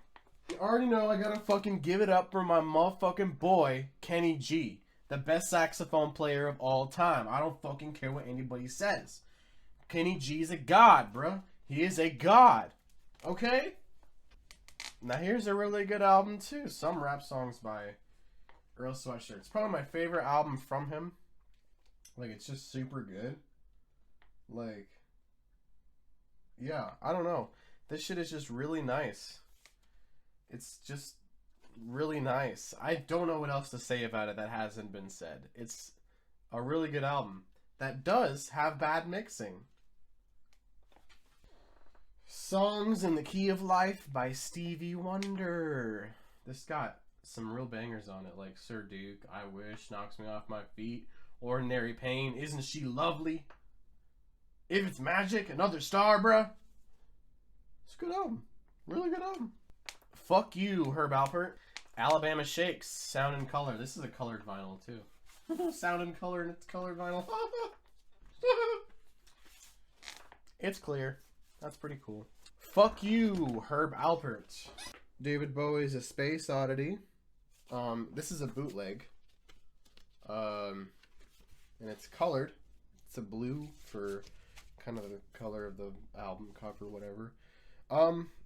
You already know I gotta fucking give it up for my motherfucking boy, Kenny G. The best saxophone player of all time. I don't fucking care what anybody says. Kenny G's a god, bro. He is a god. Okay? Now here's a really good album, too. Some rap songs by Earl Sweatshirt. It's probably my favorite album from him. Like, it's just super good. Like, yeah, I don't know. This shit is just really nice. It's just really nice. I don't know what else to say about it that hasn't been said. It's a really good album that does have bad mixing. Songs in the Key of Life by Stevie Wonder. This got some real bangers on it, like Sir Duke, I Wish, Knocks Me Off My Feet, Ordinary Pain, Isn't She Lovely? If It's Magic, Another Star, bruh. It's a good album. Really good album. Fuck You, Herb Alpert. Alabama Shakes, Sound and Color. This is a colored vinyl, too. Sound and Color, and it's colored vinyl. It's clear. That's pretty cool. Fuck You, Herb Alpert. David Bowie's A Space Oddity. This is a bootleg. And it's colored. It's a blue for kind of the color of the album cover, whatever.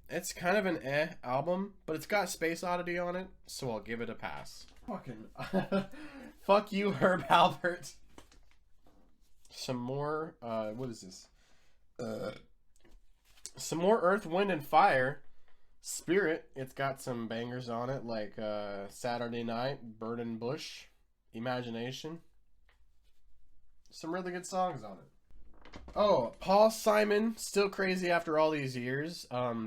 It's kind of an album, but it's got Space Oddity on it, so I'll give it a pass. Fucking Fuck You, Herb Alpert. Some more, what is this? Some more Earth, Wind, and Fire. Spirit, it's got some bangers on it, like Saturday Night, Burning Bush, Imagination. Some really good songs on it. Oh, Paul Simon, Still Crazy After All These Years.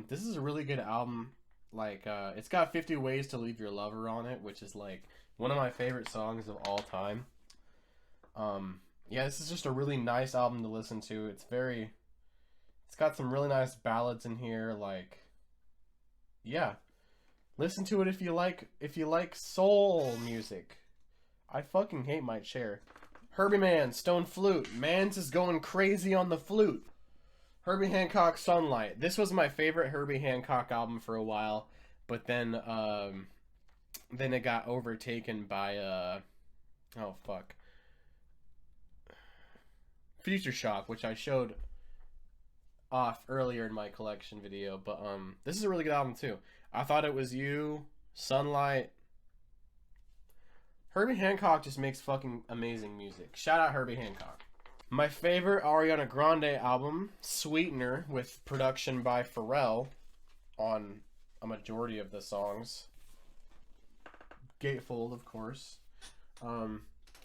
This is a really good album. Like, it's got 50 Ways to Leave Your Lover on it, which is, like, one of my favorite songs of all time. Yeah, this is just a really nice album to listen to. It's got some really nice ballads in here, like, yeah. Listen to it if you like soul music. I fucking hate my chair. Herbie Mann, Stone Flute. Mans is going crazy on the flute. Herbie Hancock, Sunlight. This was my favorite Herbie Hancock album for a while, but then it got overtaken by oh fuck, Future Shock, which I showed off earlier in my collection video. But this is a really good album too. I Thought It Was You, Sunlight. Herbie Hancock just makes fucking amazing music. Shout out Herbie Hancock. My favorite Ariana Grande album, Sweetener, with production by Pharrell on a majority of the songs. gatefold, of course. I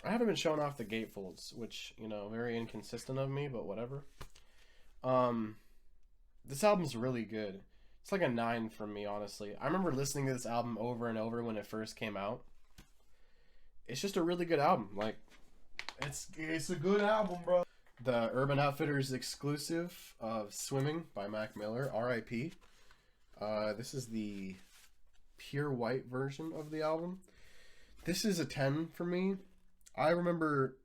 haven't been showing off the gatefolds, which, you know, very inconsistent of me, but whatever. This album's really good. It's like a 9 from me, honestly. I remember listening to this album over and over when it first came out. It's just a really good album. Like, it's a good album, bro. The Urban Outfitters exclusive of Swimming by Mac Miller, R.I.P. This is the pure white version of the album. This is a 10 for me. I remember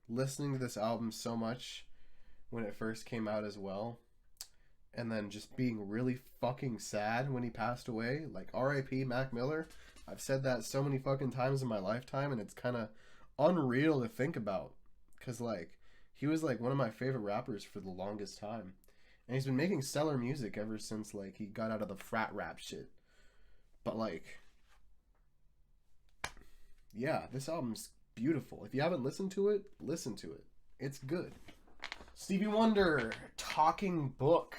listening to this album so much when it first came out as well. And then just being really fucking sad when he passed away. Like, R.I.P. Mac Miller. I've said that so many fucking times in my lifetime, and it's kind of unreal to think about. Because, like, he was, like, one of my favorite rappers for the longest time. And he's been making stellar music ever since, like, he got out of the frat rap shit. But, like, yeah, this album's beautiful. If you haven't listened to it, listen to it. It's good. Stevie Wonder, Talking Book.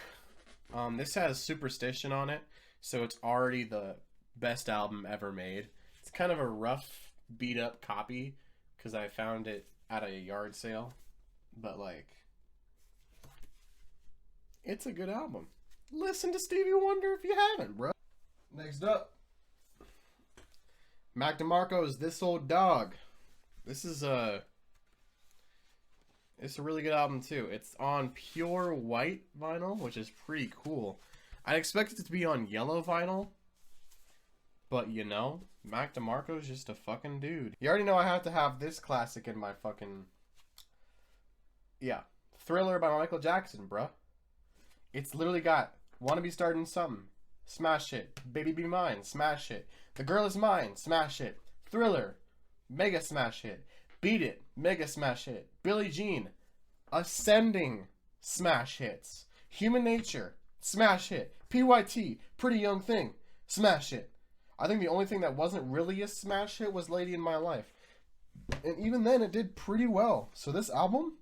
This has Superstition on it, so it's already the best album ever made. It's kind of a rough, beat-up copy, because I found it at a yard sale. But, like, it's a good album. Listen to Stevie Wonder if you haven't, bro. Next up, Mac DeMarco's This Old Dog. This is it's a really good album too. It's on pure white vinyl, which is pretty cool. I expected it to be on yellow vinyl, but you know, Mac DeMarco's just a fucking dude. You already know I have to have this classic in my fucking... Yeah. Thriller by Michael Jackson, bruh. It's literally got Wanna Be Starting Something, smash it. Baby Be Mine, smash it. The Girl Is Mine, smash it. Thriller, mega smash hit. Beat It, mega smash hit. Billie Jean, ascending smash hits. Human Nature, smash hit. PYT, Pretty Young Thing, smash hit. I think the only thing that wasn't really a smash hit was Lady in My Life. And even then, it did pretty well. So this album,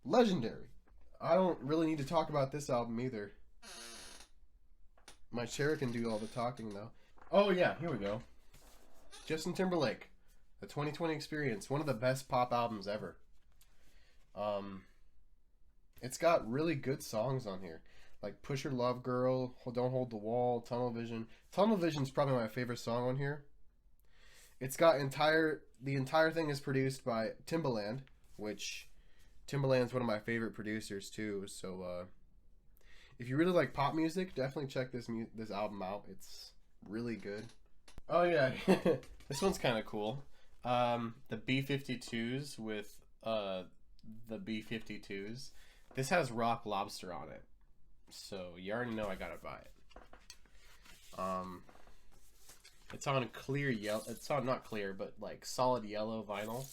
legendary. I don't really need to talk about this album either. My chair can do all the talking, though. Oh, yeah, here we go. Justin Timberlake, The 2020 Experience, one of the best pop albums ever. It's got really good songs on here, like Push Your Love Girl, Don't Hold the Wall, Tunnel Vision. Tunnel Vision's probably my favorite song on here. It's got the entire thing is produced by Timbaland, which Timbaland's one of my favorite producers too. So if you really like pop music, definitely check this album out. It's really good. Oh yeah, this one's kind of cool. The B-52s with the B-52s. This has Rock Lobster on it, so you already know I gotta buy it. It's on clear yellow. It's on not clear, but like solid yellow vinyl,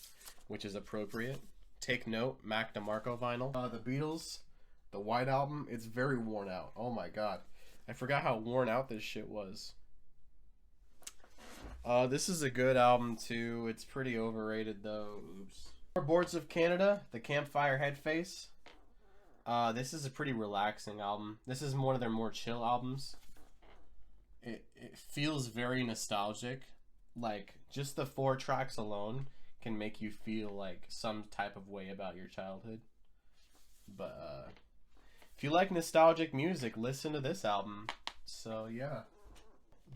which is appropriate. Take note, Mac DeMarco vinyl. The Beatles, the White Album. It's very worn out. Oh my god, I forgot how worn out this shit was. This is a good album too. It's pretty overrated though. Oops. Boards of Canada, the Campfire Headface. This is a pretty relaxing album. This is one of their more chill albums. It feels very nostalgic. Like, just the 4 tracks alone can make you feel like some type of way about your childhood. But if you like nostalgic music, listen to this album. So yeah.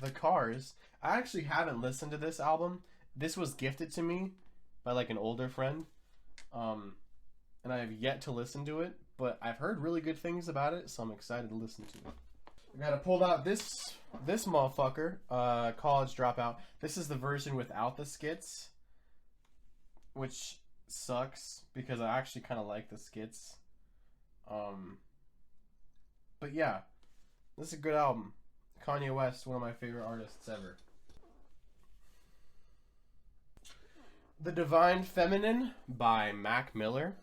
The Cars. I actually haven't listened to this album. This was gifted to me by like an older friend. And I have yet to listen to it, but I've heard really good things about it, so I'm excited to listen to it. I gotta pull out this motherfucker, College Dropout. This is the version without the skits, which sucks because I actually kind of like the skits. But yeah, this is a good album. Kanye West, one of my favorite artists ever. The Divine Feminine by Mac Miller.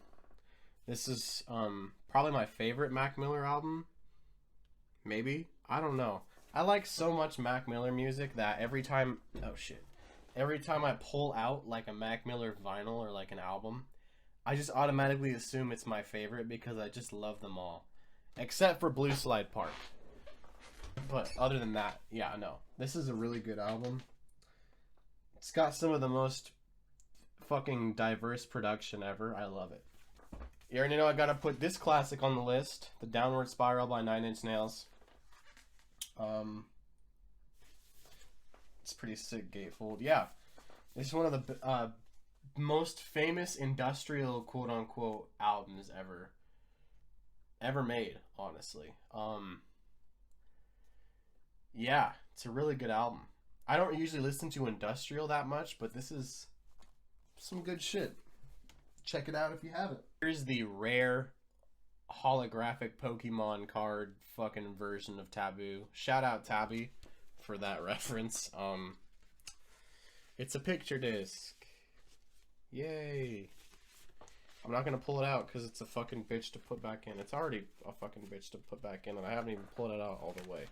This is probably my favorite Mac Miller album. Maybe. I don't know. I like so much Mac Miller music that every time... Oh, shit. Every time I pull out like a Mac Miller vinyl or like an album, I just automatically assume it's my favorite because I just love them all. Except for Blue Slide Park. But other than that, yeah, no. This is a really good album. It's got some of the most fucking diverse production ever. I love it. You already know I gotta put this classic on the list. The Downward Spiral by 9 Inch Nails. It's pretty sick gatefold. Yeah. This is one of the most famous industrial quote-unquote albums ever made, honestly. Yeah, it's a really good album. I don't usually listen to industrial that much, but this is some good shit. Check it out if you haven't. Here's the rare holographic Pokemon card fucking version of Taboo. Shout out Tabby for that reference. It's a picture disc. Yay. I'm not gonna pull it out because it's a fucking bitch to put back in. It's already a fucking bitch to put back in, and I haven't even pulled it out all the way.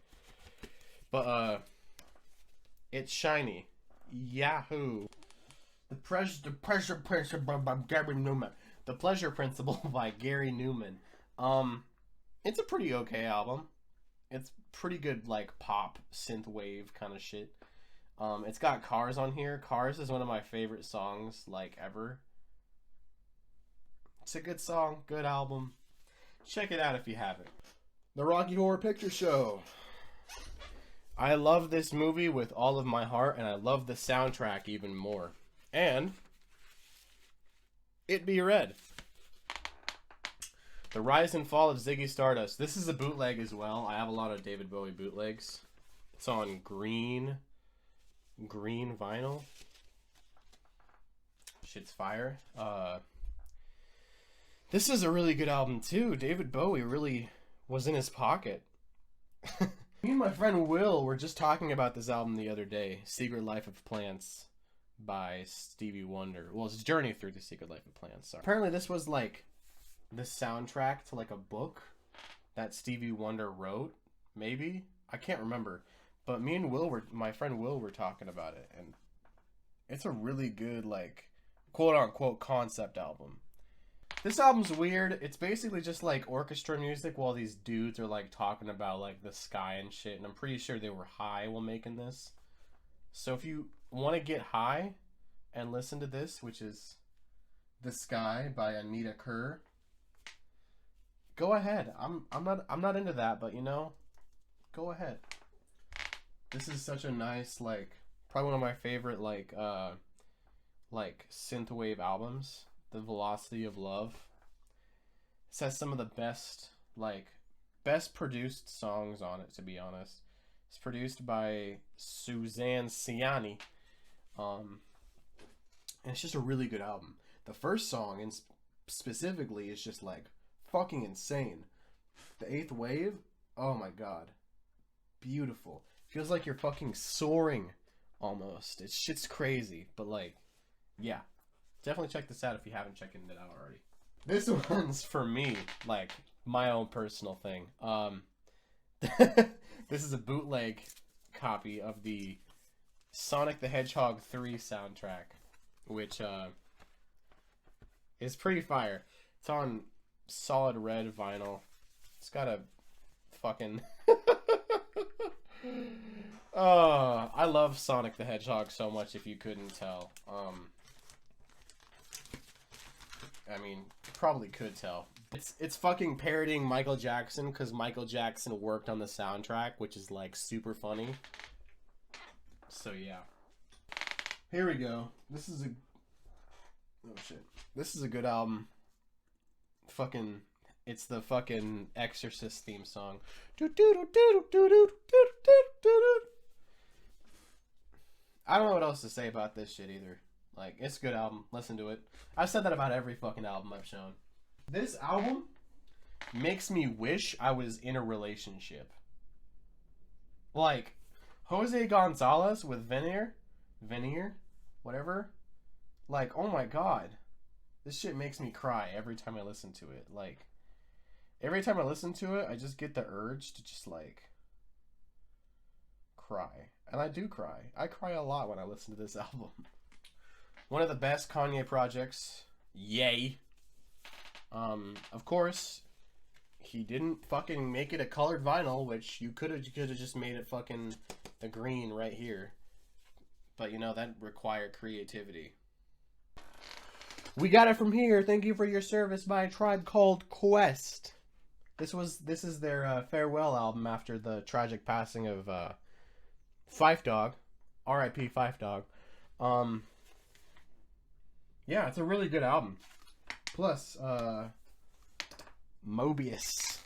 But it's shiny. Yahoo. The Pleasure Principle by Gary Newman. The Pleasure Principle by Gary Newman. It's a pretty okay album. It's pretty good, like, pop, synthwave kind of shit. It's got Cars on here. Cars is one of my favorite songs, like, ever. It's a good song, good album. Check it out if you haven't. The Rocky Horror Picture Show. I love this movie with all of my heart, and I love the soundtrack even more. And It Be Red. The Rise and Fall of Ziggy Stardust. This is a bootleg as well. I have a lot of David Bowie bootlegs. It's on green vinyl. Shit's fire. This is a really good album too. David Bowie really was in his pocket. Me and my friend Will were just talking about this album the other day. Secret Life of Plants by Stevie Wonder. Well, it's Journey Through the Secret Life of Plants. Sorry. Apparently this was like the soundtrack to like a book that Stevie Wonder wrote. Maybe? I can't remember. But me and my friend Will were talking about it. And it's a really good, like, quote-unquote concept album. This album's weird. It's basically just like orchestra music while these dudes are like talking about like the sky and shit. And I'm pretty sure they were high while making this. So if you want to get high and listen to this, which is The Sky by Anita Kerr, go ahead. I'm not into that, but you know, go ahead. This is such a nice, like, probably one of my favorite like synthwave albums. The Velocity of Love. It has some of the best produced songs on it, to be honest. It's produced by Suzanne Ciani. And it's just a really good album. The first song, and specifically, is just like fucking insane. The Eighth Wave, oh my god. Beautiful. Feels like you're fucking soaring almost. It's shit's crazy, but like, yeah. Definitely check this out if you haven't checked it out already. This one's for me, like, my own personal thing. This is a bootleg copy of the Sonic the Hedgehog 3 soundtrack, which is pretty fire. It's on solid red vinyl. It's got a fucking... Oh, I love Sonic the Hedgehog so much, if you couldn't tell. I mean, you probably could tell. It's fucking parodying Michael Jackson because Michael Jackson worked on the soundtrack, which is like super funny. So yeah. Here we go. This is a... Oh shit. This is a good album. Fucking... It's the fucking Exorcist theme song. I don't know what else to say about this shit either. Like, it's a good album. Listen to it. I've said that about every fucking album I've shown. This album makes me wish I was in a relationship. Like, Jose Gonzalez with Veneer, whatever. Like, oh my god. This shit makes me cry every time I listen to it. Like, every time I listen to it, I just get the urge to just, like, cry. And I do cry. I cry a lot when I listen to this album. One of the best Kanye projects. Yay. Of course, he didn't fucking make it a colored vinyl, which you could have just made it fucking the green right here. But you know, that required creativity. We got it from here. Thank you for your service by a Tribe Called Quest. This is their farewell album after the tragic passing of Phife Dawg. R.I.P. Phife Dawg. Yeah, it's a really good album. Plus, Mobius.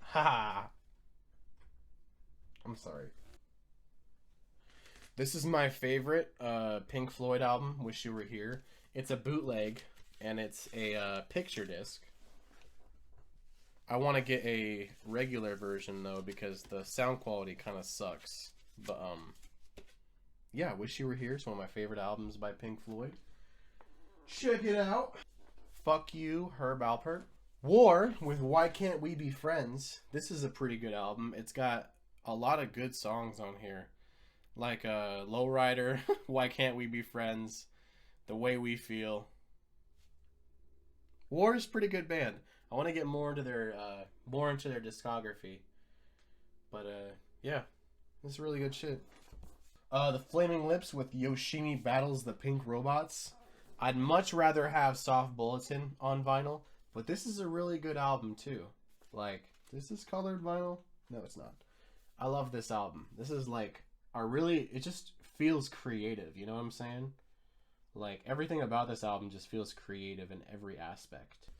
Haha. I'm sorry. This is my favorite Pink Floyd album, Wish You Were Here. It's a bootleg, and it's a picture disc. I want to get a regular version, though, because the sound quality kind of sucks. But, yeah, Wish You Were Here. It's one of my favorite albums by Pink Floyd. Check it out. Fuck You, Herb Alpert. War with Why Can't We Be Friends. This is a pretty good album. It's got a lot of good songs on here. Like Lowrider, Why Can't We Be Friends, The Way We Feel. War is a pretty good band. I want to get more into their discography. But yeah, this is really good shit. The Flaming Lips with Yoshimi Battles the Pink Robots. I'd much rather have Soft Bulletin on vinyl, but this is a really good album too. Like, this is colored vinyl? No, it's not. I love this album. This is like it just feels creative, you know what I'm saying? Like, everything about this album just feels creative in every aspect.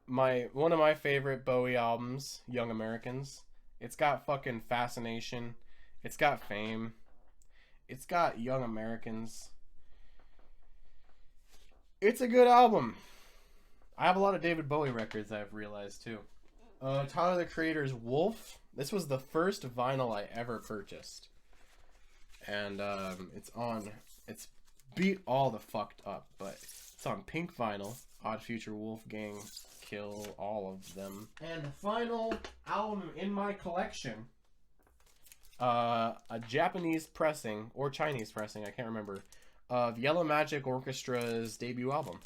One of my favorite Bowie albums, Young Americans. It's got fucking Fascination. It's got Fame. It's got Young Americans. It's a good album. I have a lot of David Bowie records, I've realized too. Tyler the Creator's Wolf. This was the first vinyl I ever purchased. And it's beat all the fucked up, but it's on pink vinyl. Odd Future Wolfgang, Kill, all of them. And the final album in my collection, a Japanese pressing, or Chinese pressing, I can't remember, of Yellow Magic Orchestra's debut album.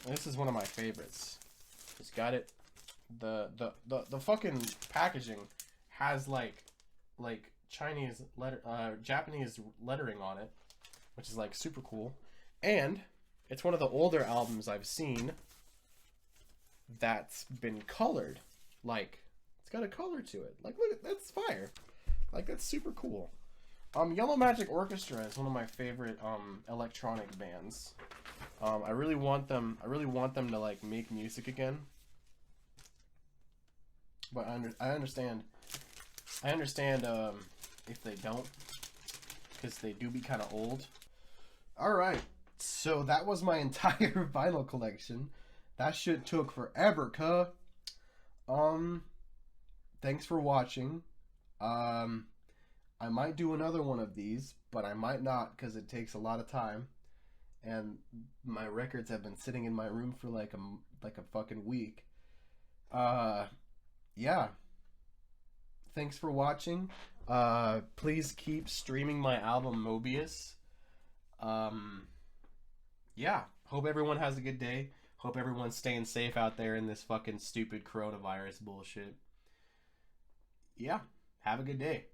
This is one of my favorites. Just got it. The fucking packaging has like Chinese Japanese lettering on it, which is like super cool. And it's one of the older albums I've seen that's been colored. Like, it's got a color to it. Like, look, that's fire. Like, that's super cool. Yellow Magic Orchestra is one of my favorite electronic bands. I really want them to like make music again. But I understand if they don't, because they do be kind of old. All right, so that was my entire vinyl collection. That shit took forever, cuh. Thanks for watching. I might do another one of these, but I might not, because it takes a lot of time, and my records have been sitting in my room for like a fucking week. Yeah. Thanks for watching. Please keep streaming my album Mobius. Yeah. Hope everyone has a good day. Hope everyone's staying safe out there in this fucking stupid coronavirus bullshit. Yeah. Have a good day.